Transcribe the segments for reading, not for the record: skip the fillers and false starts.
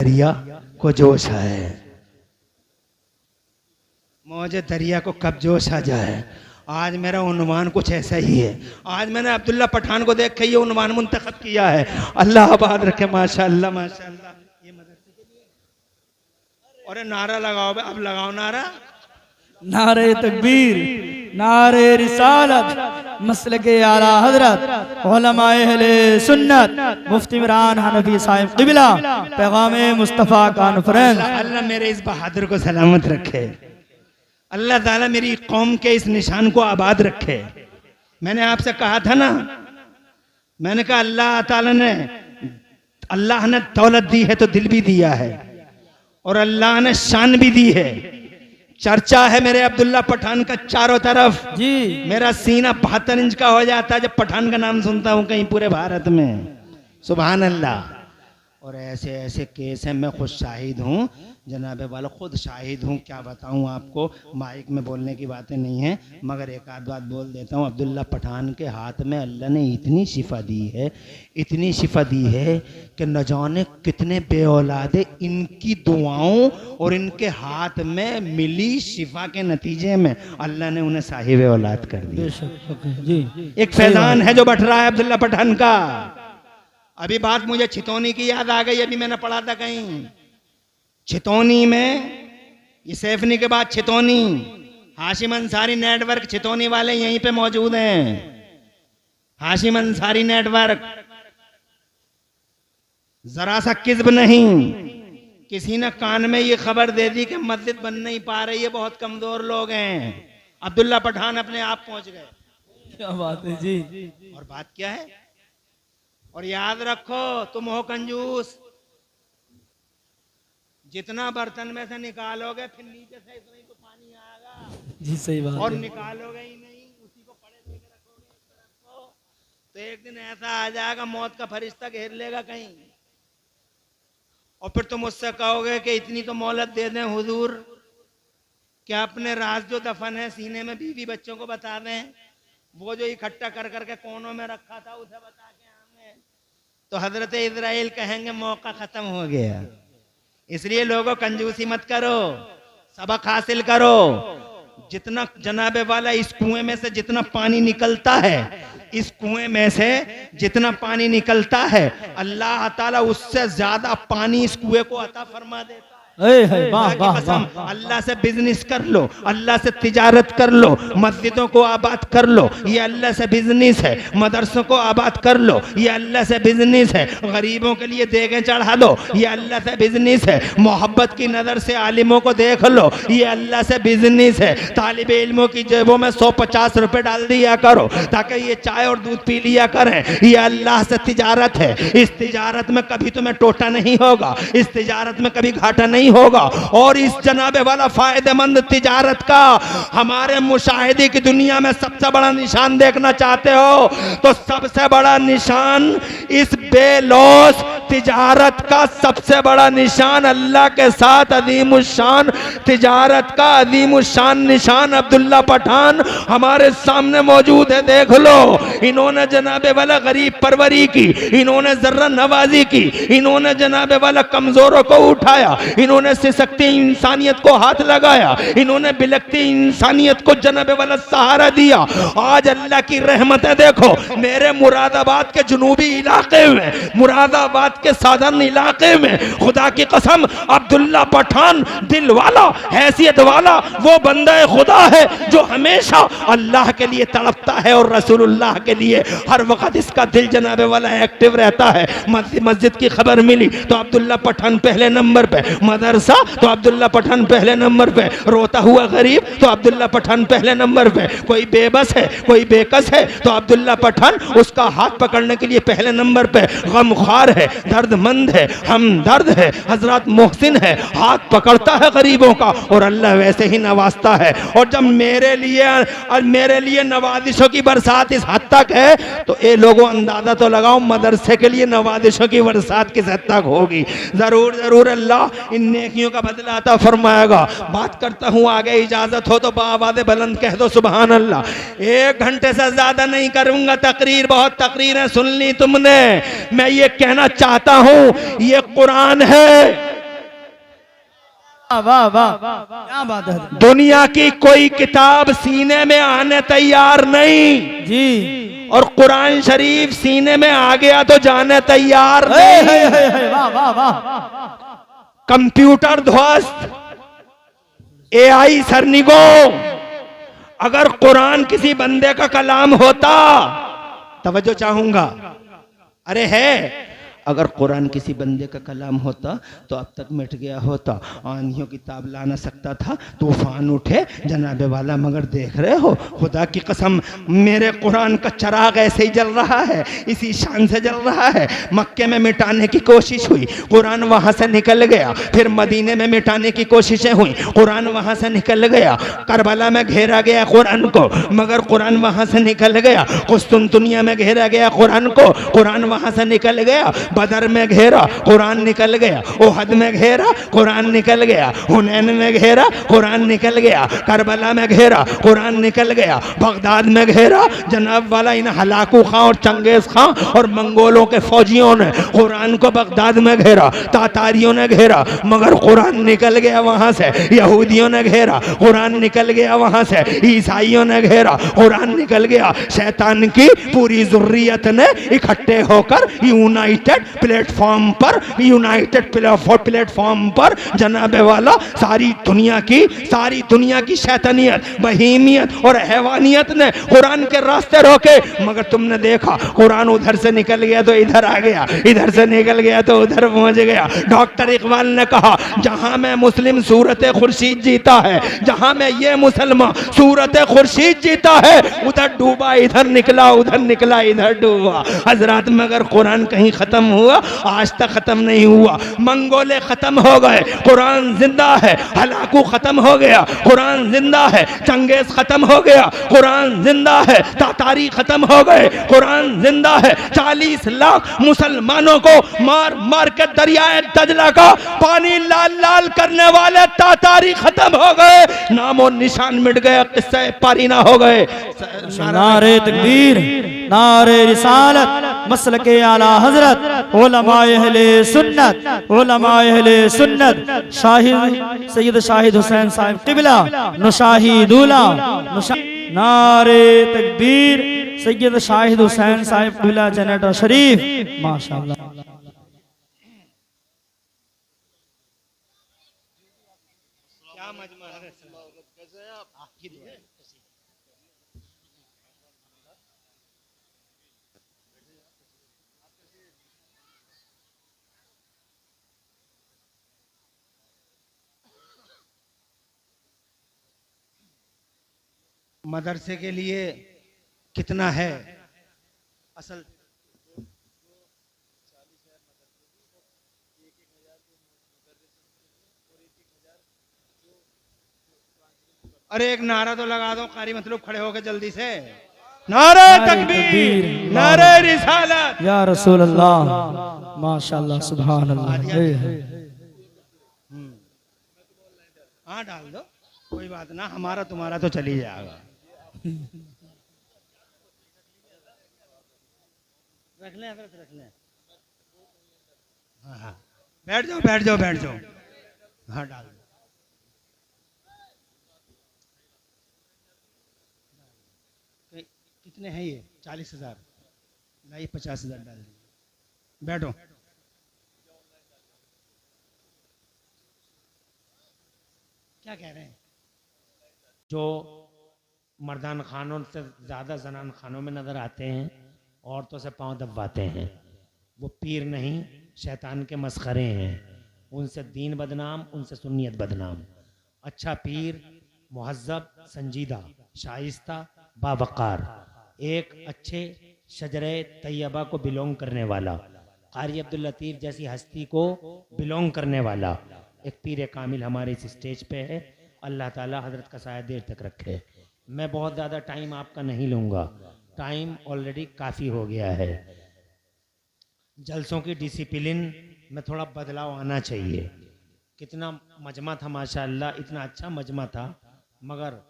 दरिया को जोश है, मौजे दरिया को कब जोश आ जाए। आज मेरा उन्वान कुछ ऐसा ही है। आज मैंने अब्दुल्ला पठान को देख के ये उन्वान मुंतखब किया है। अल्लाह आबाद रखे, माशाअल्लाह माशाअल्लाह। ये मदरसे के लिए और नारा लगाओ, अब लगाओ नारा, नारे तकबीर, नारे रिसालत, मसलके आला हजरत, उलमाए अहले सुन्नत, मुफ्ती इमरान हनफी साहिब क़िबला, पैगामे मुस्तफ़ा कॉन्फ्रेंस। अल्लाह मेरे इस बहादुर को सलामत रखे। अल्लाह ताला मेरी कौम के इस निशान को आबाद रखे। मैंने आपसे कहा था ना, मैंने कहा अल्लाह ने दौलत दी है तो दिल भी दिया है और अल्लाह ने शान भी दी है। चर्चा है मेरे अब्दुल्ला पठान का चारों तरफ जी। मेरा सीना 72 इंच का हो जाता है जब पठान का नाम सुनता हूं कहीं पूरे भारत में। सुभान अल्लाह। और ऐसे ऐसे केस हैं, मैं खुद शाहिद हूँ जनाबे वाला, खुद शाहिद हूँ। क्या बताऊँ आपको, माइक में बोलने की बातें नहीं हैं, मगर एक आध बात बोल देता हूँ। अब्दुल्ला पठान के हाथ में अल्लाह ने इतनी शिफा दी है, इतनी शिफा दी है कि न जाने कितने बे औलादे इनकी दुआओं और इनके हाथ में मिली शिफा के नतीजे में अल्लाह ने उन्हें साहिब औलाद कर दिया जी। एक फैजान है जो बट रहा है अब्दुल्ला पठान का। अभी बात मुझे छितौनी की याद आ गई, अभी मैंने पढ़ा था कहीं छितौनी में, ये सैफनी के बाद छितौनी, हाशिम अंसारी नेटवर्क छितौनी वाले यहीं पे मौजूद हैं। हाशिम अंसारी नेटवर्क, जरा सा किस्ब नहीं। किसी ने कान में ये खबर दे दी कि मस्जिद बन नहीं पा रही है, बहुत कमजोर लोग हैं। अब्दुल्ला पठान अपने आप पहुंच गए। क्या बात है जी। और बात क्या है, और याद रखो तुम हो कंजूस, जितना बर्तन में से निकालोगे फिर नीचे से इतना ही तो पानी आएगा जी। सही बात और है। निकालोगे ही नहीं, उसी को पड़े लेके रखोगे इस तरफ को, तो एक दिन ऐसा आ जाएगा मौत का फरिश्ता घेर लेगा कहीं, और फिर तुम उससे कहोगे कि इतनी तो मोहलत दे दें हुजूर, क्या अपने राज जो दफन है सीने में बीवी बच्चों को बता दें, वो जो इकट्ठा कर करके कोनों में रखा था उसे बता के हमें। तो हजरत इजराइल कहेंगे मौका खत्म हो गया। इसलिए लोगों कंजूसी मत करो, सबक हासिल करो। जितना जनाबे वाला इस कुएं में से जितना पानी निकलता है, इस कुएं में से जितना पानी निकलता है, अल्लाह ताला उससे ज्यादा पानी इस कुएं को अता फरमा देता है। वाह वाह वाह। अल्लाह से बिजनेस कर लो, अल्लाह से तिजारत कर लो, मस्जिदों को आबाद कर लो, ये अल्लाह से बिजनेस है। मदरसों को आबाद कर लो, ये अल्लाह से बिजनेस है। गरीबों के लिए देगें चढ़ा दो, ये अल्लाह से बिजनेस है। मोहब्बत की नजर से आलिमों को देख लो, ये अल्लाह से बिजनेस है। तालिब इल्मों की जेबों में 150 रुपए डाल दिया करो ताकि ये चाय और दूध पी लिया करें, ये अल्लाह से तिजारत है। इस तिजारत में कभी तुम्हें टोटा नहीं होगा, इस तिजारत में कभी घाटा नहीं होगा। और इस जनाबे वाला फायदेमंद तिजारत का हमारे मुशाहिदे की दुनिया में सबसे बड़ा निशान देखना चाहते हो तो सबसे बड़ा निशान, इस बेलौस तिजारत का सबसे बड़ा निशान, अल्लाह के साथ अजीमुशान तिजारत का अजीमुशान निशान अब्दुल्ला पठान हमारे सामने मौजूद है। देख लो, इन्होंने जनाबे वाला गरीब परवरी की, इन्होंने जर्रा नवाजी की, इन्होंने जनाबे वाला कमजोरों को उठाया, इन्होंने सिसकती इंसानियत को हाथ लगाया, इन्होंने बिलकती इंसानियत को जनाबे वाला सहारा दिया। आज अल्लाह की रहमत है। देखो मेरे मुरादाबाद के जुनूबी इलाके में, मुरादाबाद के साधन इलाके में, खुदा की कसम अब्दुल्ला पठान दिल वाला, हैसियत वाला वो बंदा खुदा है जो हमेशा अल्लाह के लिए तड़पता है और रसूलुल्लाह के लिए हर वक्त इसका दिल जनाबे वाला एक्टिव रहता है। मस्जिद की खबर मिली तो अब्दुल्ला पठान पहले नंबर पे, मदरसा तो अब्दुल्ला पठान पहले नंबर पे, रोता हुआ गरीब तो अब्दुल्ला पठान पहले नंबर पे, कोई बेबस है कोई बेकस है तो अब्दुल्ला पठान उसका हाथ पकड़ने के लिए पहले नंबर पे, गमख्वार है, दर्दमंद है, हमदर्द है, हजरत मोहसिन है, हाथ पकड़ता है गरीबों का और अल्लाह वैसे ही नवाजता है। और जब मेरे लिए नवाजिशों की बरसात इस हद तक है तो ये लोगों अंदाजा तो लगाओ मदरसे के लिए नवाजिशों की बरसात किस हद तक होगी। जरूर जरूर अल्लाह इन नेकियों का बदला अता फरमाएगा। बात करता हूँ, आगे इजाजत हो तो बाआवाज़े बुलंद कह दो सुभान अल्लाह। 1 घंटे से ज्यादा नहीं करूंगा तकरीर, बहुत तकरीरें सुन ली तुमने। मैं ये कहना चाहता हूँ, ये कुरान है, वाह वाह क्या बात है दुनिया की कोई किताब सीने में आने तैयार नहीं जी। और कुरान शरीफ सीने में आ गया तो जाने तैयार नहीं। वाह वाह वाह। कंप्यूटर ध्वस्त, एआई सरनिगो, अगर कुरान किसी बंदे का कलाम होता, तवज्जो चाहूंगा, अरे है, अगर कुरान किसी बंदे का कलाम होता तो अब तक मिट गया होता। आंधियों की ताब ला ना सकता था, तूफान उठे जनाबे वाला, मगर देख रहे हो खुदा की कसम मेरे कुरान का चराग ऐसे ही जल रहा है, इसी शान से जल रहा है। मक्के में मिटाने की कोशिश हुई, कुरान वहां से निकल गया। फिर मदीने में मिटाने की कोशिशें हुई, कुरान वहां से निकल गया। करबला में घेरा गया कुरान को, मगर कुरान वहां से निकल गया। कुस्तुनतुनिया में घेरा गया कुरान को, कुरान वहां से निकल गया। बदर में घेरा, कुरान निकल गया। ओहद में घेरा, कुरान निकल गया। हुनैन में घेरा, कुरान निकल गया। करबला में घेरा, कुरान निकल गया। बगदाद में घेरा, जनाब वाला इन हलाकू खां और चंगेज खां और मंगोलों के फौजियों ने कुरान को बगदाद में घेरा, तातारियों ने घेरा, मगर कुरान निकल गया वहां से। यहूदियों ने घेरा, कुरान निकल गया वहां से। ईसाइयों ने घेरा, कुरान निकल गया। शैतान की पूरी जुर्रियत ने इकट्ठे होकर यूनाइटेड प्लेटफॉर्म पर जनाबे वाला सारी दुनिया की शैतानियत, बहीमियत और हैवानियत ने कुरान के रास्ते रोके। मगर तुमने देखा कुरान उधर से निकल गया तो इधर आ गया, इधर से निकल गया तो उधर पहुंच गया। डॉक्टर इकबाल ने कहा, जहां में मुस्लिम सूरत खुर्शीद जीता है, जहां में ये मुसलमान सूरत खुर्शीद जीता है, उधर डूबा इधर निकला, उधर निकला इधर डूबा। हजरत मगर कुरान कहीं खत्म हुआ? आज तक खत्म नहीं हुआ। मंगोले खत्म हो गए, कुरान जिंदा है। हलाकू खत्म हो गया, कुरान जिंदा है। चंगेज खत्म हो गया, कुरान जिंदा है। तातारी खत्म हो गए, कुरान जिंदा है। 40 लाख मुसलमानों को मार मार के दरियाए दजला का पानी लाल लाल करने वाले तातारी खत्म हो गए, नामो निशान मिट गया, किस्से पारी ना हो गए। नारे तकबीर, नारे रिसालत, मसलके आला हजरत, उलमाए अहले सुन्नत, उलमाए अहले सुन्नत, शाहिद सैयद शाहिद हुसैन साहब किबला नुशाहिदुला, नारे तकबीर, सैयद शाहिद हुसैन साहब किबला जनरेटर शरीफ, माशाअल्लाह। मदरसे के लिए कितना है असल? अरे एक नारा तो लगा दो, कारी मतलब खड़े होकर जल्दी से। नारे तकबीर, नारे रिसालत, या रसूल अल्लाह, माशाअल्लाह, सुभान अल्लाह। हाँ डाल दो, कोई बात ना, हमारा तुम्हारा तो चली जाएगा। रख ले हजरत, रख ले। हाँ हाँ, बैठ जाओ बैठ जाओ बैठ जाओ। हाँ डाल दो। कितने हैं ये? 40,000 नहीं, 50,000 डाल दो। बैठो। क्या कह रहे हैं? जो मर्दान खानों से ज़्यादा जनान खानों में नज़र आते हैं, औरतों से पांव दबवाते हैं, वो पीर नहीं शैतान के मस्खरे हैं। उनसे दीन बदनाम, उनसे सुन्नियत बदनाम। अच्छा पीर मुहज्जब, संजीदा, शाइस्ता, बावकार, एक अच्छे शजरे तैयबा को बिलोंग करने वाला, कारी अब्दुल लतीफ़ जैसी हस्ती को बिलोंग करने वाला एक पीर कामिल हमारे इस स्टेज पे है। अल्लाह ताला हजरत का साया देर तक रखे। मैं बहुत ज़्यादा टाइम आपका नहीं लूँगा, टाइम ऑलरेडी काफ़ी हो गया है। जलसों की डिसिप्लिन में थोड़ा बदलाव आना चाहिए। कितना मजमा था माशाअल्लाह, इतना अच्छा मजमा था, मगर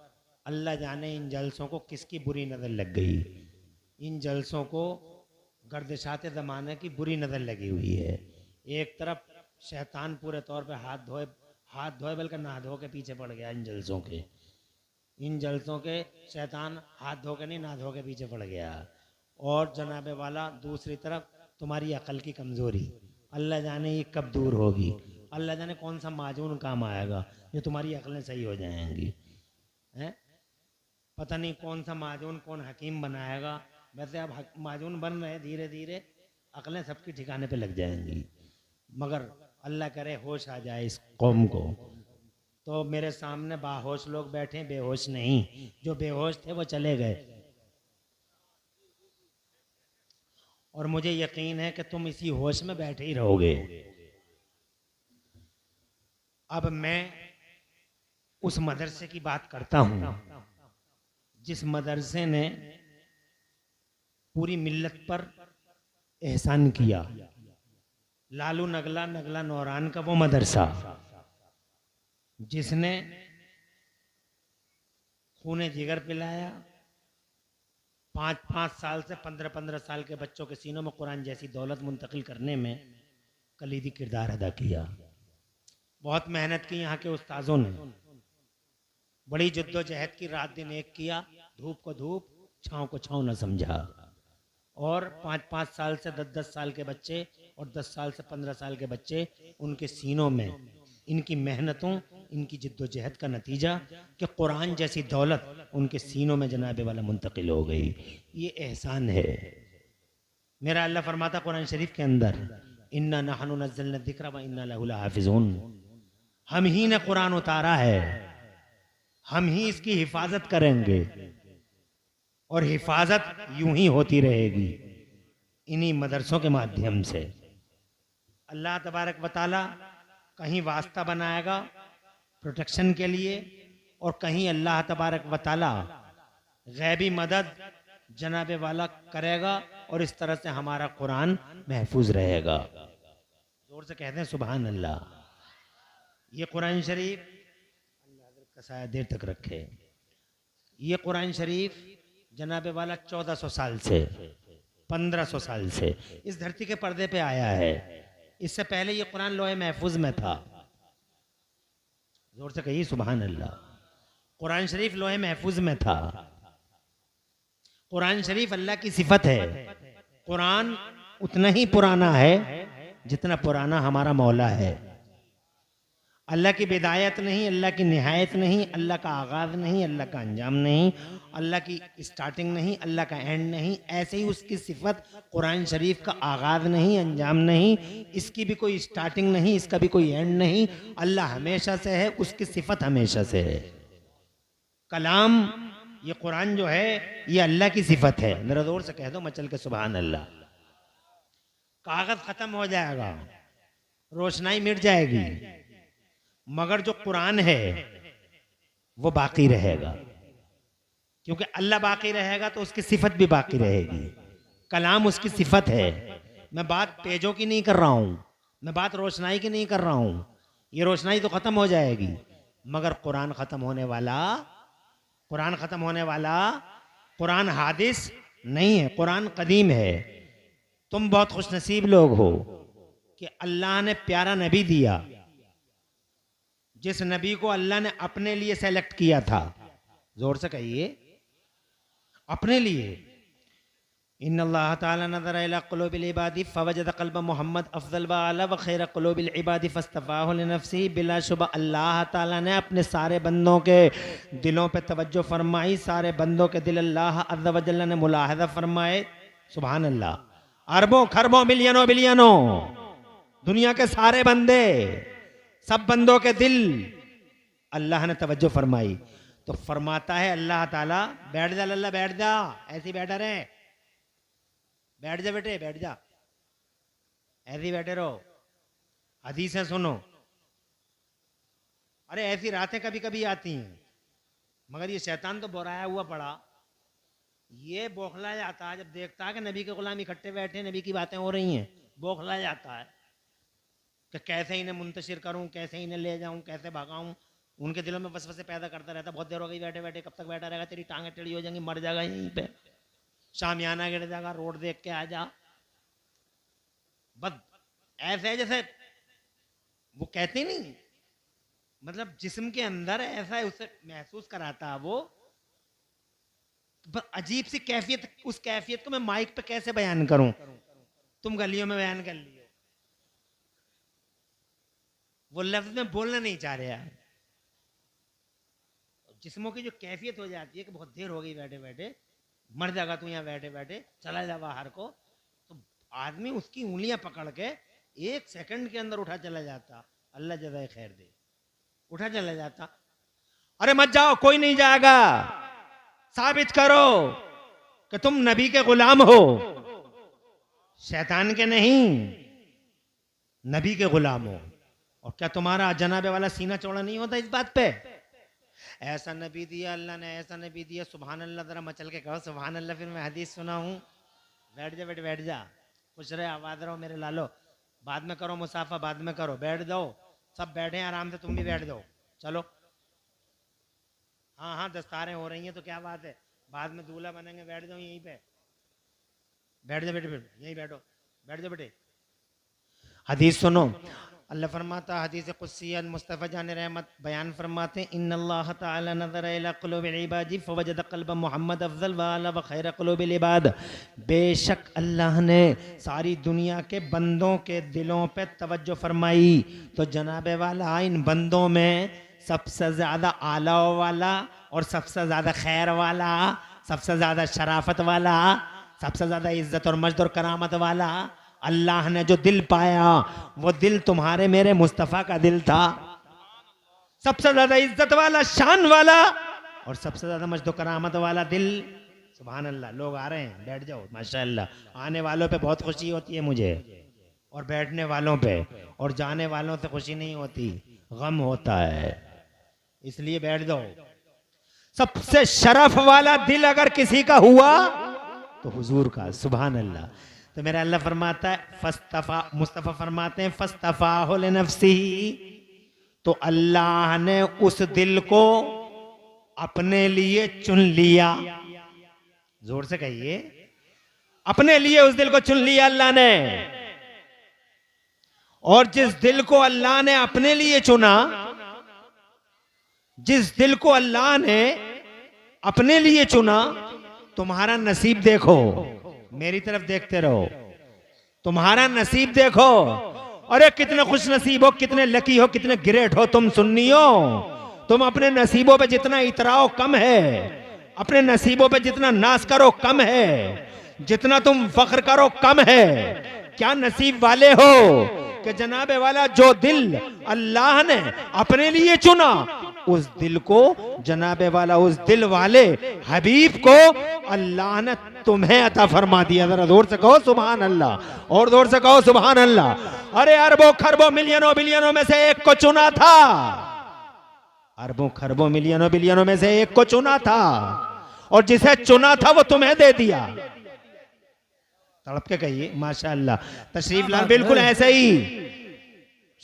अल्लाह जाने इन जलसों को किसकी बुरी नज़र लग गई। इन जलसों को गर्दिशात ज़माने की बुरी नज़र लगी हुई है। एक तरफ शैतान पूरे तौर पे हाथ धोए बल्कि नहा धो के पीछे पड़ गया इन जलसों के शैतान हाथ धो के नहीं नहा धो के पीछे पड़ गया। और जनाबे वाला दूसरी तरफ तुम्हारी अकल की कमज़ोरी, अल्लाह जाने ये कब दूर होगी, अल्लाह जाने कौन सा माजून काम आएगा जो तुम्हारी अकलें सही हो जाएंगी, हैं? पता नहीं कौन सा माजून कौन हकीम बनाएगा। वैसे अब माजून बन रहे धीरे धीरे, अकलें सबकी ठिकाने पे लग जाएंगी, मगर अल्लाह करे होश आ जाए इस कौम को। तो मेरे सामने बाहोश लोग बैठे, बेहोश नहीं, जो बेहोश थे वो चले गए। और मुझे यकीन है कि तुम इसी होश में बैठे ही रहोगे। अब मैं उस मदरसे की बात करता हूं जिस मदरसे ने पूरी मिल्लत पर एहसान किया। लालू नगला नगला नौरान का वो मदरसा जिसने खूने जिगर पिलाया, 5-5 साल से 15-15 साल के बच्चों के सीनों में कुरान जैसी दौलत मुंतकिल करने में कलीदी किरदार अदा किया। बहुत मेहनत की यहाँ के उस्ताजों ने, बड़ी जद्दोजहद की, रात दिन एक किया, धूप को धूप छाँव को छाँव न समझा। और 5-5 साल से 10-10 साल के बच्चे और 10 साल से 15 साल के बच्चे, उनके सीनों में इनकी मेहनतों, इनकी जद्दोजहद का नतीजा कि कुरान जैसी दौलत उनके सीनों में जनाबे वाला मुंतकिल हो गई। ये एहसान है मेरा। अल्लाह फरमाता कुरान शरीफ के अंदर, इन्ना नहनु नज़्ज़लना ज़िक्र व इन्ना लहु लहाफ़िज़ून, हम ही ने कुरान उतारा है, हम ही इसकी हिफाजत करेंगे और हिफाजत यूं ही होती रहेगी इन्हीं मदरसों के माध्यम से। अल्लाह तबारक व तआला कहीं वास्ता बनाएगा प्रोटेक्शन के लिए, और कहीं अल्लाह तबारक व तआला गैबी मदद जनाबे वाला करेगा, और इस तरह से हमारा कुरान महफूज रहेगा। जोर से कहते हैं सुभान अल्लाह। ये कुरान शरीफ, अल्लाह का साया देर तक रखे, ये कुरान शरीफ जनाबे वाला 1400 साल से 1500 साल से इस धरती के पर्दे पे आया है। इससे पहले ये कुरान लोहे महफूज में था। जोर से कहिए सुभान अल्लाह। कुरान शरीफ लोहे महफूज में था। कुरान शरीफ अल्लाह की सिफत है। कुरान उतना ही पुराना है जितना पुराना हमारा मौला है। अल्लाह की बिदायत नहीं, अल्लाह की निहायत नहीं, अल्लाह का आगाज़ नहीं, अल्लाह का अंजाम नहीं, अल्लाह की स्टार्टिंग नहीं, अल्लाह का एंड नहीं। ऐसे ही उसकी सिफत कुरान शरीफ का आगाज़ नहीं, अंजाम नहीं, इसकी भी कोई स्टार्टिंग नहीं, इसका भी कोई एंड नहीं। अल्लाह हमेशा से है, उसकी सिफत हमेशा से है। कलाम, ये कुरान जो है ये अल्लाह की सिफत है। मेरा जोर से कह दो मचल के सुभान अल्लाह। कागज़ ख़त्म हो जाएगा, रोशनाई मिट जाएगी, मगर जो कुरान है वो बाकी रहेगा, क्योंकि अल्लाह बाकी रहेगा तो उसकी सिफत भी बाकी रहेगी। कलाम उसकी सिफत है। मैं बात पेजों की नहीं कर रहा हूं, मैं बात रोशनाई की नहीं कर रहा हूं। ये रोशनाई तो खत्म हो जाएगी, मगर कुरान खत्म होने वाला, कुरान खत्म होने वाला, कुरान हादिस नहीं है, कुरान कदीम है। तुम बहुत खुशनसीब लोग हो कि अल्लाह ने प्यारा नबी दिया, जिस नबी को अल्लाह ने अपने लिए सेलेक्ट किया था। जोर से कहिए अपने लिए। इन्नल्लाह ताला नज़र इला क़ुलूबिल इबादी फवजद क़ल्ब मोहम्मद अफ़ज़ल व आला व खैर क़ुलूबिल इबादी फ़स्तफ़ाहु लिनफ़्सिही। बिलाशुबा अल्लाह ताला ने अपने सारे बंदों के दिलों पे तवज्जो फरमाई, सारे बंदों के दिल अल्लाह अज़्ज़ व जल्ल ने मुलाहज़ा फरमाए। सुभान अल्लाह। अरबों खरबों मिलियनों बिलियनों दुनिया के सारे बंदे, सब बंदों के दिल अल्लाह ने तवज्जो फरमाई। तो फरमाता है अल्लाह ताला, बैठ जा लल्ला, बैठ जा, ऐसे बैठा रहे, बैठ जा बेटे, बैठ जा, ऐसे ही बैठे रहो, हदीसें सुनो। अरे ऐसी रातें कभी कभी आती हैं, मगर ये शैतान तो बोराया हुआ पड़ा, ये बौखला जाता है जब देखता है कि नबी के गुलाम इकट्ठे बैठे, नबी की बातें हो रही हैं, बौखला जाता है कि कैसे इन्हें मुंतशिर करूं, कैसे इन्हें ले जाऊं, कैसे भगाऊं। उनके दिलों में वसवसे पैदा करता रहता, बहुत देर हो गई बैठे बैठे, कब तक बैठा रहेगा, तेरी टांगें टेढ़ी हो जाएंगी, मर जाएगा यहीं पे, शामियाना गिर जाएगा, रोड देख के आ जा। बस ऐसे जैसे वो कहते नहीं, मतलब जिस्म के अंदर ऐसा है, उसे महसूस कराता वो अजीब सी कैफियत। उस कैफियत को मैं माइक पे कैसे बयान करूं, तुम गलियों में बयान कर लियो, वो लफ्ज में बोलना नहीं चाह रहे यार। जिस्मों की जो कैफियत हो जाती है कि बहुत देर हो गई बैठे बैठे, मर जाएगा तू यहाँ बैठे बैठे, चला जा बाहर को, तो आदमी उसकी उंगलियां पकड़ के 1 सेकंड के अंदर उठा चला जाता, अल्लाह जज़ाए खैर दे, उठा चला जाता। अरे मत जाओ, कोई नहीं जाएगा, साबित करो कि तुम नबी के गुलाम हो, शैतान के नहीं, नबी के गुलाम हो। और क्या तुम्हारा जनाबे वाला सीना चौड़ा नहीं होता इस बात पे? ऐसा नबी दिया अल्लाह ने, ऐसा नबी दिया, सुभान अल्लाह। जरा मचल के कहो सुभान अल्लाह, फिर मैं हदीस सुना हूं। बैठ जा बेटे, बैठ जा, खुश रहे, आबाद रहो मेरे लालो। बाद में करो मुसाफा, बाद में करो, बैठ दो, सब बैठे आराम से, तुम भी बैठ दो, चलो। हाँ हाँ, दस्तारें हो रही हैं तो क्या बात है, बाद में दूल्हा बनेंगे, बैठ जाओ यहीं पे, बैठ जाओ बेटे, यहीं बैठो, बैठ जाओ बेटे। हदीस सुनो, अल्लाह फरमाता, हदीस कुद्सी मुस्तफ़ा जान रहमत बयान फरमाते, इन्नल्लाह तआला नज़र इला क़ुलूबिल इबादी फवजद क़ल्ब मुहम्मद अफ़ज़ल व आला व खैर क़ुलूबिल इबाद। बेशक अल्लाह ने सारी दुनिया के बंदों के दिलों पे तवज्जो फरमाई, तो जनाबे वाला इन बंदों में सबसे ज़्यादा आला वाला और सबसे ज़्यादा खैर वाला, सबसे ज़्यादा शराफत वाला, सबसे ज़्यादा इज़्ज़त और मजद और करामत वाला अल्लाह ने जो दिल पाया, वो दिल तुम्हारे मेरे मुस्तफ़ा का दिल था। सबसे ज्यादा इज्जत वाला, शान वाला और सबसे ज्यादा मजद करामत वाला दिल। सुभान अल्लाह। लोग आ रहे हैं, बैठ जाओ, माशाअल्लाह। आने वालों पे बहुत खुशी होती है मुझे, और बैठने वालों पे, और जाने वालों से खुशी नहीं होती, गम होता है, इसलिए बैठ जाओ। सबसे शरफ वाला दिल अगर किसी का हुआ तो हुजूर का। सुभान अल्लाह। तो मेरा अल्लाह फरमाता है, फस्तफा, मुस्तफ़ा फरमाते हैं, फस्तफाहु लिनफ्सिही, तो अल्लाह ने उस दिल को अपने लिए चुन लिया। जोर से कहिए, अपने लिए उस दिल को चुन लिया अल्लाह ने। और जिस दिल को अल्लाह ने अपने लिए चुना, जिस दिल को अल्लाह ने अपने लिए चुना, तुम्हारा नसीब देखो, मेरी तरफ देखते रहो, तुम्हारा नसीब देखो। अरे कितने खुश नसीब हो, कितने लकी हो, कितने ग्रेट हो तुम सुन्नी हो। तुम अपने नसीबों पे जितना इतराओ कम है, अपने नसीबों पे जितना नाज करो कम है, जितना तुम फख्र करो कम है। क्या नसीब वाले हो कि जनाबे वाला जो दिल अल्लाह ने अपने लिए चुना, उस दिल को, जनाबे वाला उस दिल वाले हबीब को अल्लाह ने तुम्हें अता फरमा दिया। जरा जोर से कहो सुभान अल्लाह, और जोर से कहो सुभान अल्लाह। अरे अरबों खरबों मिलियनों बिलियनों में से एक को चुना था, अरबों खरबों मिलियनों बिलियनों में से एक को चुना था, और जिसे चुना था वो तुम्हें दे दिया। तड़प के कहिए माशाअल्लाह। तशरीफ लाए, बिल्कुल ऐसे ही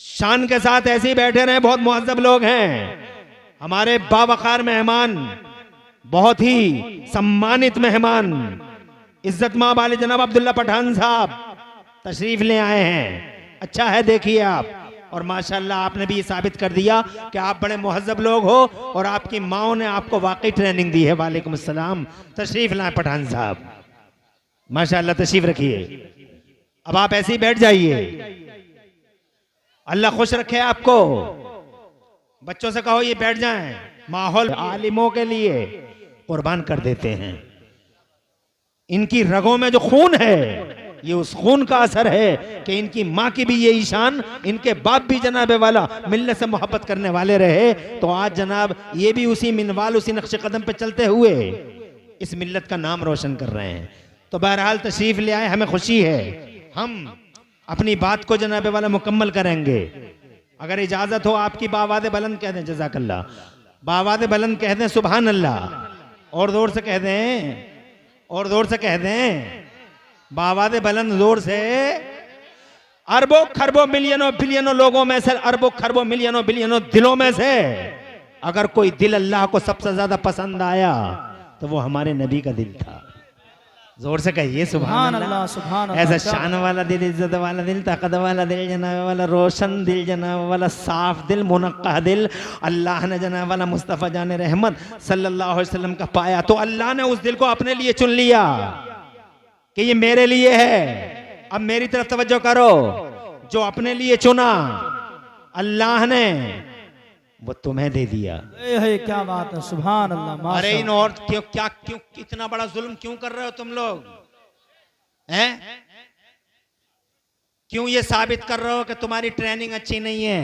शान के साथ ऐसे ही बैठे रहे। बहुत मुअज्जब लोग हैं हमारे, बावकार मेहमान, बहुत ही सम्मानित मेहमान, इज्जत माब वाले जनाब अब्दुल्ला पठान साहब तशरीफ ले आए हैं। अच्छा है, देखिए आप, और माशाअल्लाह आपने भी ये साबित कर दिया कि आप बड़े मुहज्जब लोग हो, और आपकी माओ ने आपको वाकई ट्रेनिंग दी है। वालेकुम अस्सलाम। तशरीफ लाए पठान साहब, माशाअल्लाह, तशरीफ रखिए। अब आप ऐसे ही बैठ जाइए, अल्लाह खुश रखे आपको। बच्चों से कहो ये बैठ जाएं, माहौल आलिमों के लिए कुर्बान कर देते हैं। इनकी रगों में जो खून है, ये उस खून का असर है कि इनकी माँ की भी यही शान, इनके बाप भी जनाबे वाला मिल्लत से मोहब्बत करने वाले रहे, तो आज जनाब ये भी उसी मिनवाल, उसी नक्शे कदम पे चलते हुए इस मिल्लत का नाम रोशन कर रहे हैं। तो बहरहाल तशरीफ ले आए, हमें खुशी है। हम अपनी बात को जनाबे वाला मुकम्मल करेंगे। अगर इजाजत हो आपकी, बावाज़े बुलंद कह दें जज़ाकल्लाह, बावाज़े बुलंद कह दें सुभान अल्लाह, और जोर से कह दें, और जोर से कह दें, बावाज़े बुलंद जोर से। अरबों खरबों मिलियनों बिलियनों लोगों में से, अरबों खरबों मिलियनों बिलियनों दिलों में से अगर कोई दिल अल्लाह को सबसे ज्यादा पसंद आया तो वो हमारे नबी का दिल था। जोर से कहिए सुभान सुभान अल्लाह। अल्लाह सुभान अल्लाह। ऐसा क्या शान वाला दिल, इज्जत वाला दिल, ताकत वाला दिल, जनाब वाला रोशन दिल, जनाब वाला साफ दिल, मुनक्का दिल अल्लाह ने जनाब वाला मुस्तफ़ा जान रहमत सल्लल्लाहु अलैहि वसल्लम का पाया, तो अल्लाह ने उस दिल को अपने लिए चुन लिया कि ये मेरे लिए है। अब मेरी तरफ तवज्जो करो, जो अपने लिए चुना अल्लाह ने वो तुम्हें दे दिया। है, क्या बात है, सुभान अल्लाह। अरे माशाअल्लाह। इन और क्यों इतना बड़ा जुल्म क्यों कर रहे हो तुम लोग हैं? क्यों ये साबित कर रहे हो कि तुम्हारी ट्रेनिंग अच्छी नहीं है?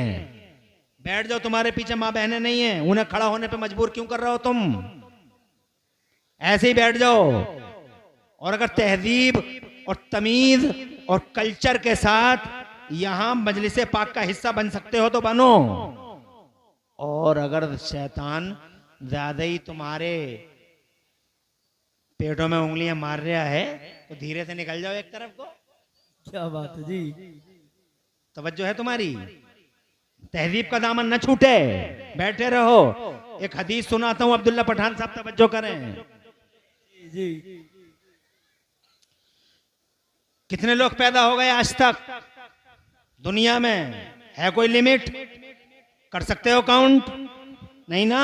बैठ जाओ, तुम्हारे पीछे माँ बहनें नहीं है, उन्हें खड़ा होने पे मजबूर क्यों कर रहे हो तुम? ऐसे ही बैठ जाओ। और अगर तहजीब और तमीज और कल्चर के साथ यहां मजलिसे पाक का हिस्सा बन सकते हो तो बनो। और अगर शैतान ज्यादा ही तुम्हारे पेटों में उंगलियां मार रहा है तो धीरे से निकल जाओ एक तरफ को। क्या बात है जी। तवज्जो है तुम्हारी? तहजीब का दामन न छूटे, बैठे रहो। एक हदीस सुनाता हूं, अब्दुल्ला पठान साहब तवज्जो करें। जी कितने लोग पैदा हो गए आज तक दुनिया में? है कोई लिमिट? कर सकते हो काउंट? नहीं ना।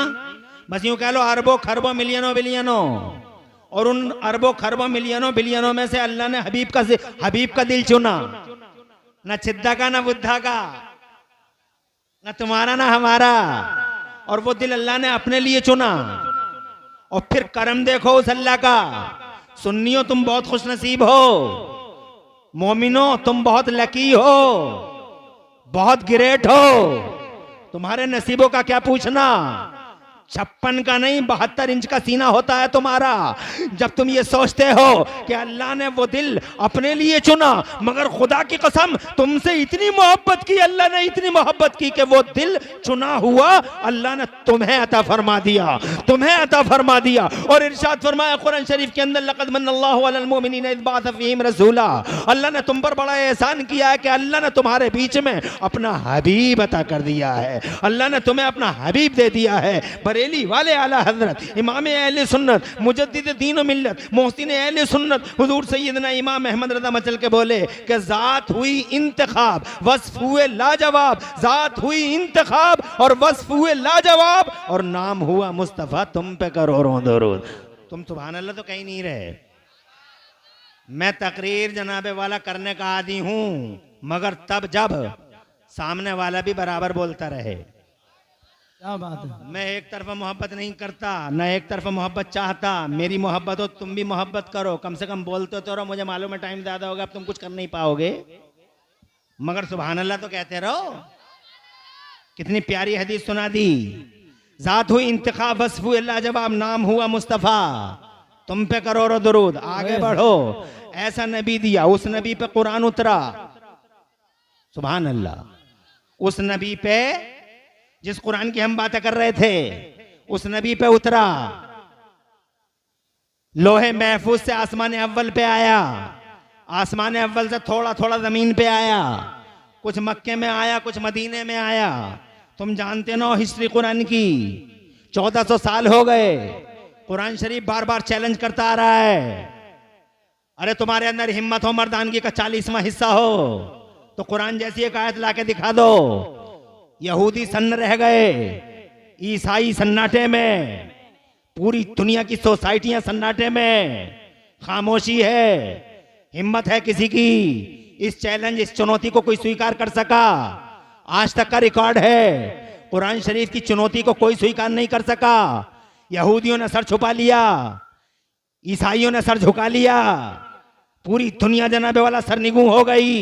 बस यूं कह लो अरबों खरबों मिलियनों बिलियनों। और उन अरबों खरबों मिलियनों बिलियनों में से अल्लाह ने हबीब का दिल चुना, ना छिद्दा का ना बुद्धा का, ना तुम्हारा ना हमारा। और वो दिल अल्लाह ने अपने लिए चुना। और फिर करम देखो उस अल्लाह का। सुन्नियों तुम बहुत खुशनसीब हो, मोमिनो तुम बहुत लकी हो, बहुत ग्रेट हो। तुम्हारे नसीबों का क्या पूछना? 56 का नहीं 72 इंच का सीना होता है तुम्हारा। जब तुम ये सोचते हो कि अल्लाह ने वो दिल अपने लिए चुना, मगर खुदा की कसम तुमसे इतनी मोहब्बत की, अल्लाह ने इतनी मोहब्बत की कि वो दिल चुना हुआ अल्लाह ने तुम्हें अता फरमा दिया, तुम्हें अता फरमा दिया। और इरशाद फरमाया कुरान शरीफ के अंदर, लक़द मन्नल्लाहु अलल मुमिनीना इज़ बअथ फ़ीहिम रसूला। अल्लाह ने तुम पर बड़ा एहसान किया है कि अल्लाह ने तुम्हारे बीच में अपना हबीब अता कर दिया है। अल्लाह ने तुम्हें अपना हबीब दे दिया है। बरेली वाले आला हजरत इमाम अहले सुन्नत मुजद्दिद दीन व मिल्लत मोहसिन अहले सुन्नत हुजूर सैयदना इमाम अहमद रज़ा मचल के बोले कि जात हुई इंतखाब वस्फ हुए लाजवाब, जात हुई इंतखाब और वस्फ हुए लाजवाब, और नाम हुआ मुस्तफ़ा तुम पे करोड़ों दरूद। तुम सुभान अल्लाह तो कहीं नहीं रहे। मैं तकरीर जनाबे वाला करने का आदी हूं, मगर तब जब सामने वाला भी बराबर बोलता रहे। क्या बात है। मैं एक तरफा मोहब्बत नहीं करता, न एक तरफा मोहब्बत चाहता। मेरी मोहब्बत हो, तुम भी मोहब्बत करो। कम से कम बोलते तो रहो। मुझे मालूम है टाइम ज्यादा होगा, अब तुम कुछ कर नहीं पाओगे, मगर सुभान अल्लाह तो कहते रहो। कितनी प्यारी हदीस सुना दी। जात हुई इंतखाब वस्फ हुए लाजवाब, नाम हुआ मुस्तफ़ा तुम पे करोड़ों दरूद। आगे बढ़ो। ऐसा नबी दिया, उस नबी पे कुरान उतरा। सुभान अल्लाह। उस नबी पे जिस कुरान की हम बातें कर रहे थे, उस नबी पे उतरा। लोहे महफूज से आसमान अव्वल पे आया, आसमान अव्वल से थोड़ा थोड़ा जमीन पे आया। कुछ मक्के में आया, कुछ मदीने में आया। तुम जानते ना हिस्ट्री कुरान की, 1400 साल हो गए। कुरान शरीफ बार बार चैलेंज करता आ रहा है। अरे तुम्हारे अंदर हिम्मत हो, मर्दानगी का 40वां हिस्सा हो, तो कुरान जैसी एक आयत लाके दिखा दो। यहूदी सन्न रह गए, ईसाई सन्नाटे में, पूरी दुनिया की सोसाइटियां सन्नाटे में, खामोशी है। हिम्मत है किसी की? इस चैलेंज, इस चुनौती को कोई स्वीकार कर सका? आज तक का रिकॉर्ड है। कुरान शरीफ की चुनौती को कोई स्वीकार नहीं कर सका। यहूदियों ने सर छुपा लिया, ईसाइयों ने सर झुका लिया, पूरी दुनिया जनाबे वाला सरनिगू हो गई।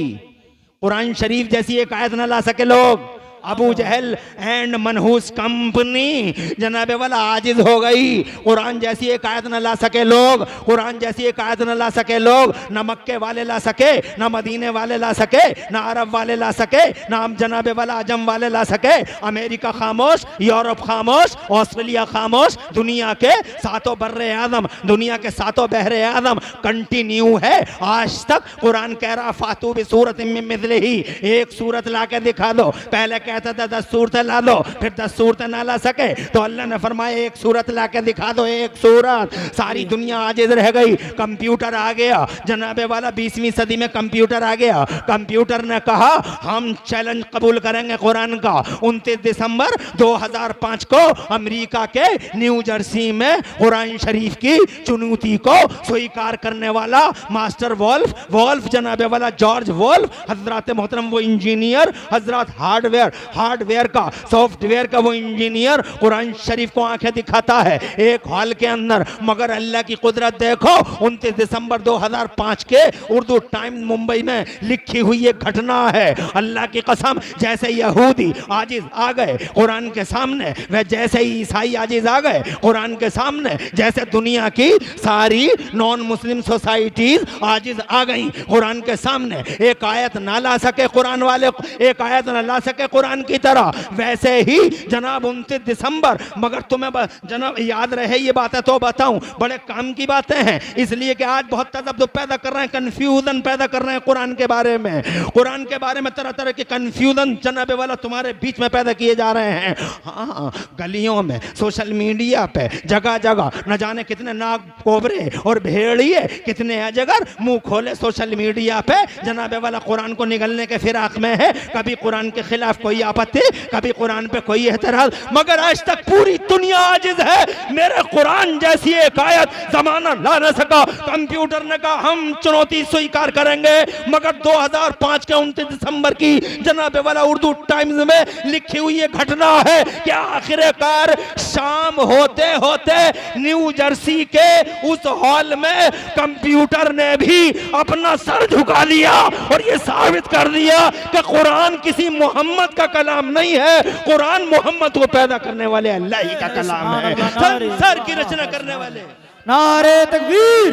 कुरान शरीफ जैसी एक आयत न ला सके लोग। अबू जहल एंड मनहूस कंपनी जनाबे वाला आजिज हो गई। कुरान जैसी एक आयत न ला सके लोग, कुरान जैसी एक आयत न ला सके लोग। न मक्के वाले ला सके, न मदीने वाले ला सके, न अरब वाले ला सके, न जनाबे वाला अजम वाले ला सके। अमेरिका खामोश, यूरोप खामोश, ऑस्ट्रेलिया खामोश, दुनिया के सातों बर्रे आदम, दुनिया के सातों बहरे आदम कंटिन्यू है आज तक। कुरान कह रहा फातू भी सूरत में मिसले ही, एक सूरत ला के दिखा दो। पहले कहता था 10 सूरतें ला दो, फिर 10 सूरतें ना ला सके तो अल्लाह ने फरमाया एक सूरत ला के दिखा दो, एक सूरत। सारी दुनिया आजिज रह गई, कंप्यूटर आ गया जनाबे वाला, 20वीं सदी में कंप्यूटर आ गया। कंप्यूटर ने कहा हम चैलेंज कबूल करेंगे कुरान का। 29 दिसंबर 2005 को अमेरिका के न्यू जर्सी में कुरान शरीफ की चुनौती को स्वीकार करने वाला मास्टर वोल्फ जनाबे वाला जॉर्ज वोल्फ हजरत मोहतरम, वो इंजीनियर हजरत, हार्डवेयर का, सॉफ्टवेयर का वो इंजीनियर कुरान शरीफ को आंखें दिखाता है एक हॉल के अंदर। मगर अल्लाह की कुदरत देखो, 29 दिसंबर 2005 के उर्दू टाइम्स मुंबई में लिखी हुई एक घटना है। अल्लाह की कसम, जैसे यहूदी आजिज आ गए कुरान के सामने, वह जैसे ही ईसाई आजिज आ गए कुरान के सामने, जैसे दुनिया की सारी नॉन मुस्लिम सोसाइटीज आजिज आ गई कुरान के सामने। एक आयत ना ला सके कुरान वाले, एक आयत ना ला सके कुरान की तरह, वैसे ही जनाब 29 दिसंबर। मगर तुम्हें जनाब याद रहे ये बातें तो बताऊं, बड़े काम की बातें हैं, इसलिए कि आज बहुत तजब्जुब पैदा कर रहे हैं, कंफ्यूजन पैदा कर रहे हैं कुरान के बारे में। कुरान के बारे में तरह तरह के कंफ्यूजन जनाबे वाला तुम्हारे बीच में पैदा किए जा रहे हैं। हाँ, गलियों में, सोशल मीडिया पे, जगह जगह न जाने कितने नाग कोबरे और भेड़िए, कितने अजगर मुंह खोले सोशल मीडिया पे जनाबे वाला कुरान को निगलने के फिराक में है। कभी कुरान के खिलाफ कोई आपत्ति, कभी कुरान पे कोई एतराज, मगर आज तक पूरी दुनिया आजिज है। मेरे कुरान जैसी एक आयत जमाना ला न सका। कंप्यूटर ने कहा हम चुनौती स्वीकार करेंगे, मगर 2005 के 29 दिसंबर की जनाबे वाला उर्दू टाइम्स में लिखी हुई ये घटना है कि आखिरकार शाम होते होते न्यू जर्सी के उस हॉल में कंप्यूटर ने भी अपना सर झुका लिया और ये साबित कर दिया कि कुरान किसी मोहम्मद का कलाम नहीं है, कुरान मोहम्मद को पैदा करने वाले अल्लाह ही का कलाम है, संसार की रचना करने वाले। नारे तकबीर,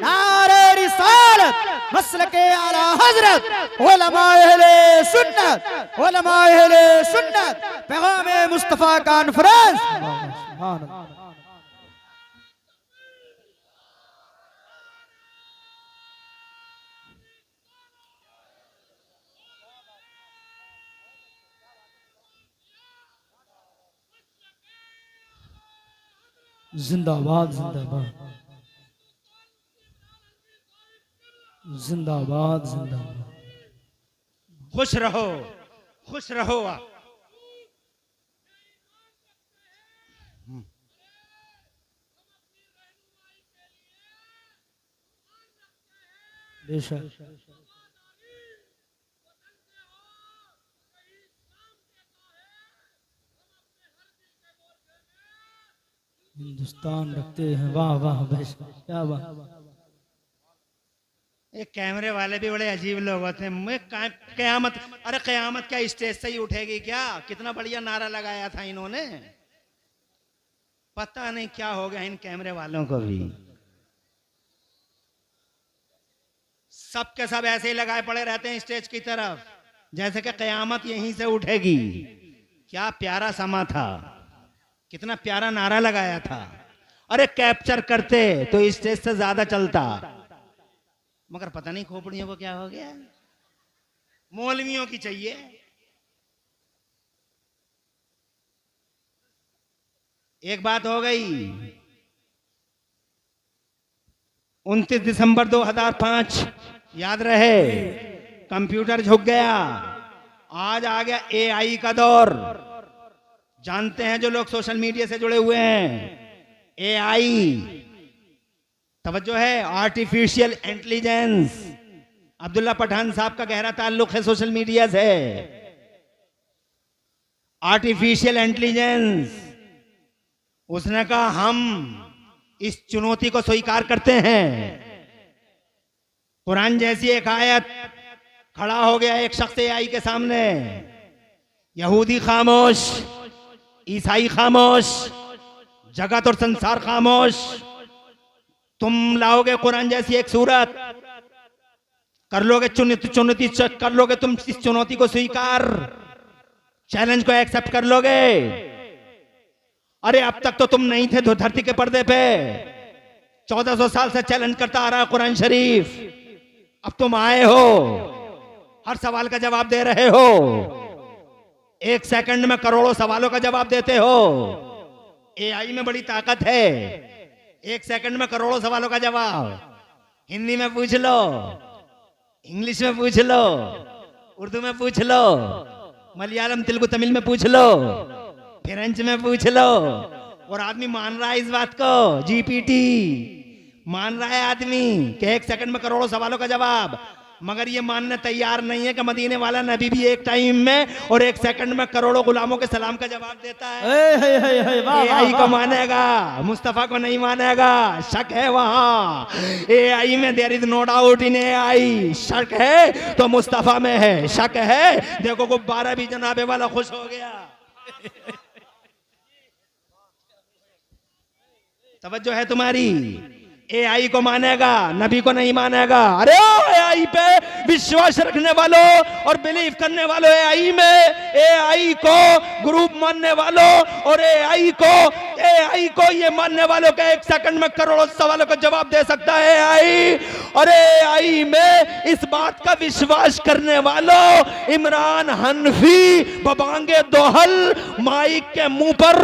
नारे रिसालत, मसलके आला हजरत, उलमाए अहले सुन्नत, उलमाए अहले सुन्नत, पैगाम मुस्तफा कॉन्फ्रेंस। सुभान अल्लाह। जिंदाबाद जिंदाबाद जिंदाबाद जिंदाबाद। खुश रहो, खुश रहो आप। बेशक हिंदुस्तान रखते हैं। वाह वाह, बेशक, क्या बात। ये कैमरे वाले भी बड़े अजीब लोग होते हैं। मैं कयामत, अरे कयामत क्या स्टेज से ही उठेगी क्या? कितना बढ़िया नारा लगाया था इन्होंने, पता नहीं क्या हो गया इन कैमरे वालों को भी। सब के सब ऐसे ही लगाए पड़े रहते हैं स्टेज की तरफ, जैसे कि कयामत यहीं से उठेगी। क्या प्यारा समा था, कितना प्यारा नारा लगाया था। अरे कैप्चर करते तो स्टेज से ज्यादा चलता, मगर पता नहीं खोपड़ियों को क्या हो गया, मौलवियों की चाहिए। एक बात हो गई, 29 दिसंबर 2005 याद रहे, कंप्यूटर झुक गया। आज आ गया एआई का दौर। जानते हैं जो लोग सोशल मीडिया से जुड़े हुए हैं, एआई, तवज्जो है, आर्टिफिशियल इंटेलिजेंस। अब्दुल्ला पठान साहब का गहरा ताल्लुक है सोशल मीडिया से। आर्टिफिशियल इंटेलिजेंस, उसने कहा हम इस चुनौती को स्वीकार करते हैं। कुरान जैसी एक आयत, खड़ा हो गया एक शख्स एआई के सामने, यहूदी खामोश, ईसाई खामोश, जगत और संसार खामोश। तुम लाओगे कुरान जैसी एक सूरत, कर लोगे चुनौती कर लोगे तुम इस चुनौती को स्वीकार, चैलेंज को एक्सेप्ट कर लोगे। अरे अब तक तो तुम नहीं थे धरती के पर्दे पे, 1400 साल से चैलेंज करता आ रहा है कुरान शरीफ। अब तुम आए हो, हर सवाल का जवाब दे रहे हो। 1 सेकंड में करोड़ों सवालों का जवाब देते हो। एआई में बड़ी ताकत है। 1 सेकंड में करोड़ों सवालों का जवाब हिंदी में पूछ लो, इंग्लिश में पूछ लो, उर्दू में पूछ लो, मलयालम तेलुगु तमिल में पूछ लो, फ्रेंच में पूछ लो, और आदमी मान रहा है इस बात को। जीपीटी मान रहा है आदमी कि 1 सेकंड में करोड़ों सवालों का जवाब, मगर ये मानने तैयार नहीं है कि मदीने वाला नबी भी एक टाइम में और 1 सेकंड में करोड़ों गुलामों के सलाम का जवाब देता है। एआई को मानेगा, मुस्तफा को नहीं मानेगा, शक है वहां। एआई में there is no doubt in AI. शक है तो मुस्तफा में है, शक है देखो गुब्बारा भी जनाबे वाला खुश हो गया। तवज्जो है तुम्हारी। एआई को मानेगा, नबी को नहीं मानेगा। अरे एआई पे विश्वास रखने वालों और बिलीव करने वालों, एआई में एआई को ग्रुप मानने वालों और एआई को ये मानने वालों के 1 सेकंड में करोड़ों सवालों का जवाब दे सकता है एआई। और एआई में इस बात का विश्वास करने वालों, इमरान हनफी बबांगे दोहल माइक के मुंह पर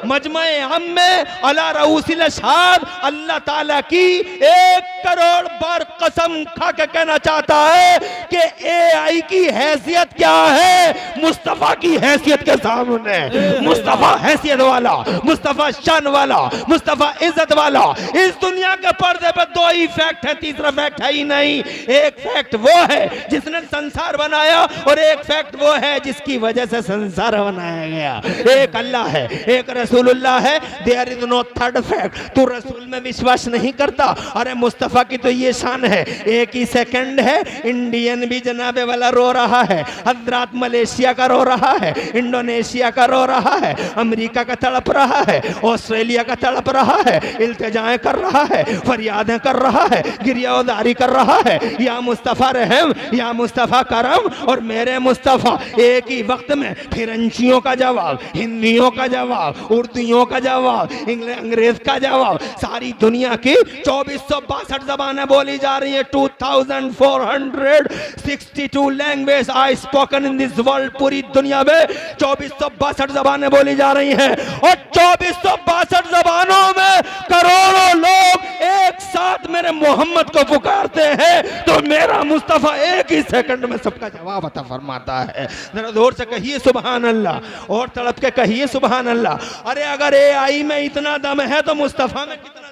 मजमे हम में अला रऊसिल अशहाब अल्लाह ताला की 1 करोड़ बार कसम खा के कहना चाहता है कि एआई की हैसियत क्या है मुस्तफा की हैसियत के सामने। मुस्तफा हैसियत वाला, मुस्तफा शान वाला, मुस्तफा इज्जत वाला। इस दुनिया के पर्दे पर 2 ही फैक्ट है, तीसरा फैक्ट है ही नहीं। एक फैक्ट वो है जिसने संसार बनाया और एक फैक्ट वो है जिसकी वजह से संसार बनाया गया। एक अल्लाह है, एक रसूलुल्लाह है। There is no third fact. तू रसूल में विश्वास नहीं करता, अरे मुस्तफा की तो ये शान है। 1 ही सेकंड है, इंडियन भी जनाबे वाला रो रहा है, हजरात मलेशिया का रो रहा है, इंडोनेशिया का रो रहा है, अमेरिका का तड़प रहा है, ऑस्ट्रेलिया का तड़प रहा है, इल्तिजाएं कर रहा है, फरियादें कर रहा है, गिरियादारी कर रहा है। या मुस्तफा रहम, या मुस्तफा करम। और मेरे मुस्तफा एक ही वक्त में फिरंचियों का जवाब, हिंदियों का जवाब, उर्दूओं का जवाब, अंग्रेज का जवाब, सारी दुनिया की 2462 जबानें बोली जा रही है। 2462 language I spoken in this world. पूरी दुनिया में 2462 जबानें बोली जा रही हैं और 2462 जबानों में करोड़ों लोग एक साथ मेरे मोहम्मद को पुकारते हैं, तो मेरा मुस्तफा 1 ही सेकंड में सबका जवाब अता फरमाता है। जरा जोर से कहिए सुभान अल्लाह, और तड़प के कहिए सुभान अल्लाह। अरे अगर एआई में इतना दम है तो मुस्तफा में कितना दम?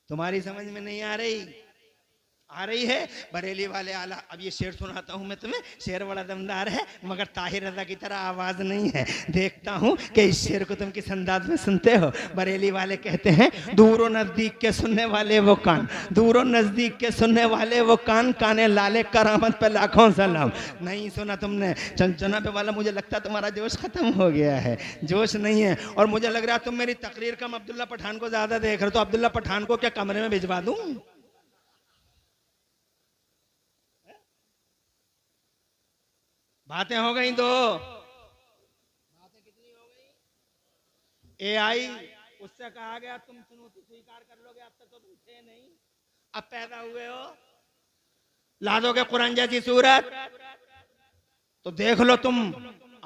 तुम्हारी समझ में नहीं आ रही है बरेली वाले आला। अब ये शेर सुनाता हूं मैं तुम्हें, शेर बड़ा दमदार है मगर ताहिर रजा की तरह आवाज नहीं है। देखता हूं कि इस शेर को तुम किस अंदाज में सुनते हो। बरेली वाले कहते हैं, दूरों नजदीक के सुनने वाले वो कान, दूरों नजदीक के सुनने वाले वो कान, काने लाले करामत पे लाखों सलाम। नहीं सुना तुमने चंचना पे वाला, मुझे लगता तुम्हारा जोश खत्म हो गया है, जोश नहीं है। और मुझे लग रहा है तुम मेरी तकरीर कम अब्दुल्ला पठान को ज्यादा देख रहे हो, तो अब्दुल्ला पठान को क्या कमरे में भिजवा दूं? बातें हो गई, 2 बातें कितनी हो गई? एआई उससे कहा गया तुम चुनौती स्वीकार कर लोगे, अब तक तो तुम थे नहीं, अब पैदा हुए हो, ला दोगे कुरान जैसी सूरत, तो देख लो, तुम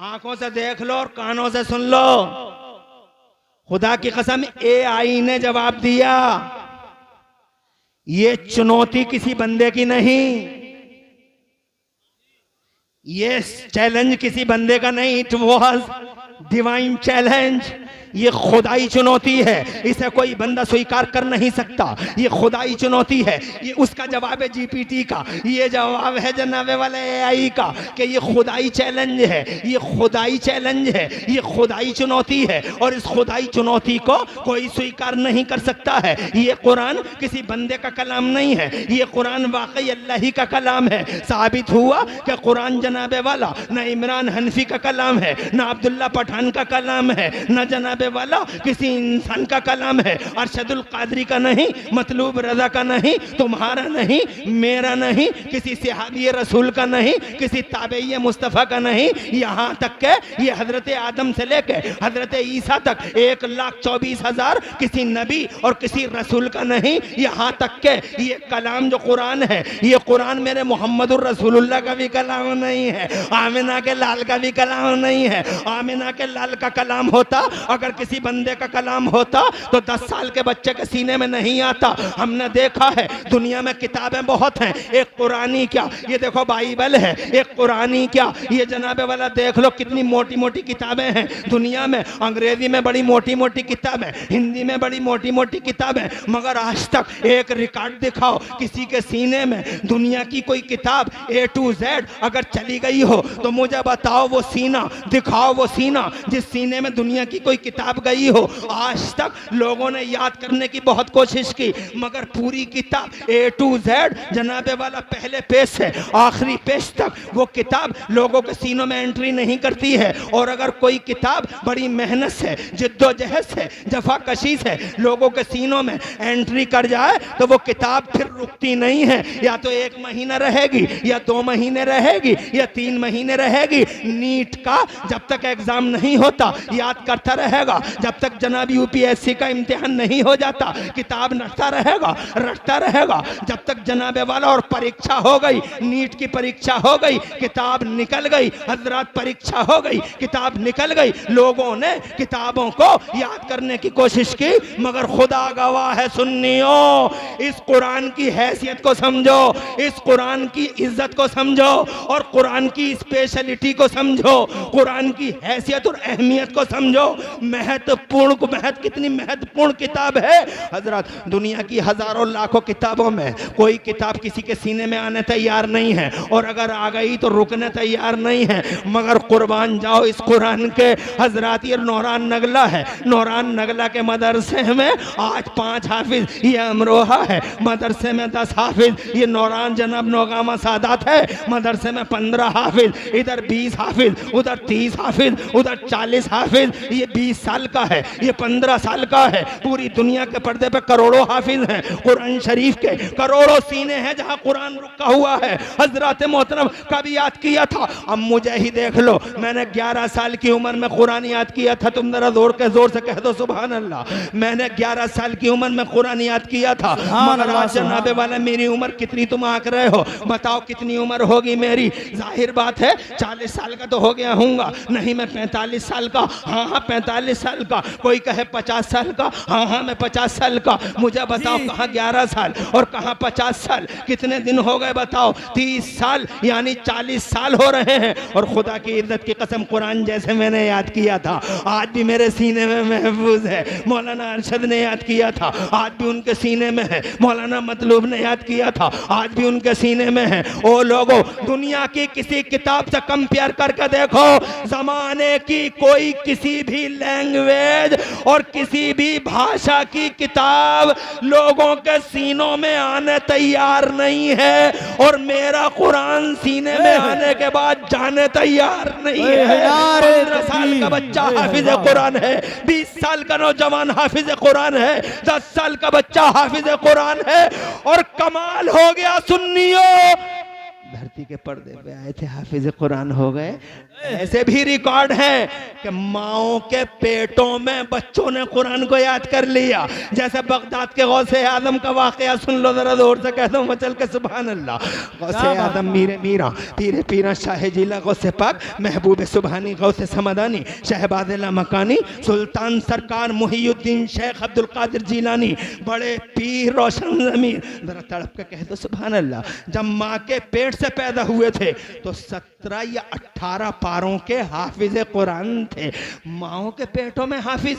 आंखों से देख लो और कानों से सुन लो। खुदा की कसम एआई ने जवाब दिया, ये चुनौती किसी बंदे की नहीं, ये चैलेंज किसी बंदे का नहीं, इट वॉज डिवाइन चैलेंज। ये खुदाई चुनौती है, इसे कोई बंदा स्वीकार कर नहीं सकता। ये खुदाई चुनौती है, ये उसका जवाब है जीपीटी का, ये जवाब है जनाबे वाले एआई का कि ये खुदाई चैलेंज है, ये खुदाई चैलेंज है, ये खुदाई चुनौती है। और इस खुदाई चुनौती को कोई स्वीकार नहीं कर सकता है। ये कुरान किसी बंदे का कलाम नहीं है, ये कुरान वाकई अल्लाह ही का कलाम है। साबित हुआ कि कुरान जनाबे वाला न इमरान हनफी का कलाम है, न अब्दुल्ला पठान इंसान का कलाम है, न जनाबे वाला किसी इंसान का कलाम है। अरशदुल कादरी का नहीं, मतलूब रजा का नहीं, तुम्हारा नहीं, मेरा नहीं, किसी सहाबी रसूल का नहीं, किसी ताबई मुस्तफ़ा का नहीं। यहाँ तक के ये हजरत आदम से लेके हजरत ईसा तक 1,24,000 किसी नबी और किसी रसूल का नहीं। यहाँ तक के ये कलाम जो कुरान है, ये कुरान मेरे मोहम्मदुर रसूलुल्लाह का भी कलाम नहीं है, आमिना के लाल का भी कलाम नहीं है। आमिना के लाल का कलाम होता, अगर किसी बंदे का कलाम होता तो 10 साल के बच्चे के सीने में नहीं आता। हमने देखा है दुनिया में किताबें बहुत हैं, एक कुरानी क्या, ये देखो बाइबल है, एक कुरानी क्या, ये जनाबे वाला देख लो कितनी मोटी मोटी किताबें हैं दुनिया में। अंग्रेजी में बड़ी मोटी मोटी किताबें, हिंदी में बड़ी मोटी मोटी किताबें, मगर आज तक एक रिकॉर्ड दिखाओ किसी के सीने में दुनिया की कोई किताब A to Z अगर चली गई हो तो मुझे बताओ वो सीना, दिखाओ वो सीना जिस सीने में दुनिया की कोई किताब गई हो। आज तक लोगों ने याद करने की बहुत कोशिश की, मगर पूरी किताब A to Z जनाबे वाला पहले पेज से आखिरी पेज तक वो किताब लोगों के सीनों में एंट्री नहीं करती है। और अगर कोई किताब बड़ी मेहनत से, जिद्दोजहद से, जफाकशी से लोगों के सीनों में एंट्री कर जाए तो वो किताब फिर रुकती नहीं है। या तो 1 महीना रहेगी, या 2 महीने रहेगी, या 3 महीने रहेगी। नीट का जब तक एग्जाम नहीं होता याद करता रहेगा, जब तक जनाब UPSC का इम्तिहान नहीं हो जाता किताब रटता रहेगा। जब तक जनाबे वाला और परीक्षा हो गई, नीट की परीक्षा हो गई, किताब निकल गई, हजरत परीक्षा हो गई, किताब निकल गई। लोगों ने किताबों को याद करने की कोशिश की, मगर खुदा गवाह है सुन्नियों, इस कुरान की हैसियत को समझो, इस कुरान की इज्जत को समझो और कुरान की स्पेशलिटी को समझो, कुरान की हैसियत और अहमियत को समझो। कितनी महत्वपूर्ण किताब है हजरत। दुनिया की हजारों लाखों किताबों में कोई किताब किसी के सीने में आने तैयार नहीं है, और अगर आ गई तो रुकने तैयार नहीं है। मगर कुर्बान जाओ इस कुरान के हजरत। ये नौरान नगला है, नौरान नगला के मदरसे में आज 5 हाफिज, ये अमरोहा है, मदरसे में 10 हाफिज, ये नौरान जनाब नौगामा सादात है, मदरसे में 15 हाफिज, इधर 20 हाफिज, उधर 30 हाफिज, उधर 40 हाफिज। ये 20 साल का है, ये 15 साल का है। पूरी दुनिया के पर्दे पे करोड़ों हाफिज हैं, कुरान शरीफ के करोड़ों सीने हैं जहां कुरान रुका हुआ है। हजरत मोहतरम कभी याद किया था, अब मुझे ही देख लो, मैंने 11 साल की उम्र में कुरान याद किया था। तुम जरा जोर से कह दो सुभान अल्लाह। मैंने 11 साल की उम्र में कुरान याद किया था, मगर आज जनाबे वाला मेरी उम्र कितनी तुम आंक रहे हो? बताओ कितनी उम्र होगी मेरी? जाहिर बात है 40 साल का तो हो गया हूँगा, नहीं मैं 45 साल का, हाँ 45 साल का। कोई कहे 50 साल का, हाँ मैं 50 साल का। मुझे बताओ कहाँ 11 साल और कहाँ 50 साल? कितने दिन हो गए बताओ? 30 साल यानी 40 साल हो रहे हैं। और खुदा की इज्जत की कसम कुरान जैसे मैंने याद किया था आज भी मेरे सीने में महफूज है। मौलाना अरशद ने याद किया था, आज भी उनके सीने में है। मौलाना मतलूब ने याद किया था, आज भी उनके सीने में है। ओ लोगों, दुनिया की किसी किताब से कंपेयर करके देखो, जमाने की कोई किसी भी लैंग्वेज और किसी भी भाषा की किताब लोगों के सीनों में आने तैयार नहीं है, और मेरा कुरान सीने में आने के बाद जाने तैयार नहीं है। 15 साल का बच्चा हाफिज कुरान है, 20 साल का नौजवान हाफिज कुरान है, 10 साल का बच्चा हाफिज कुरान है। और कमाल हो गया सुन्नियों, धरती के पर्दे पे आए थे हाफिज कुरान हो गए। ऐसे भी रिकॉर्ड है कि माओं के पेटों में बच्चों ने कुरान को याद कर लिया। जैसे बगदाद के गौसे आदम का वाकया सुन लो, जरा जोर से कह दो मचल के सुभान अल्लाह। गौसे आदम मीरे मीरा पीरे पीरा शाह जिला गौसे पाक महबूब सुबहानी गौसे समदानी शहबादिल्ला मकानी सुल्तान सरकार मुहियुद्दीन शेख अब्दुल कादिर जिलानी बड़े पीर रोशन जमीन। जरा तड़प के कह दो सुभान अल्लाह। जब माँ के पेट से पैदा हुए थे तो 17 या 18 पारों के हाफिज कुरान थे। माओं के पेटों में हाफिज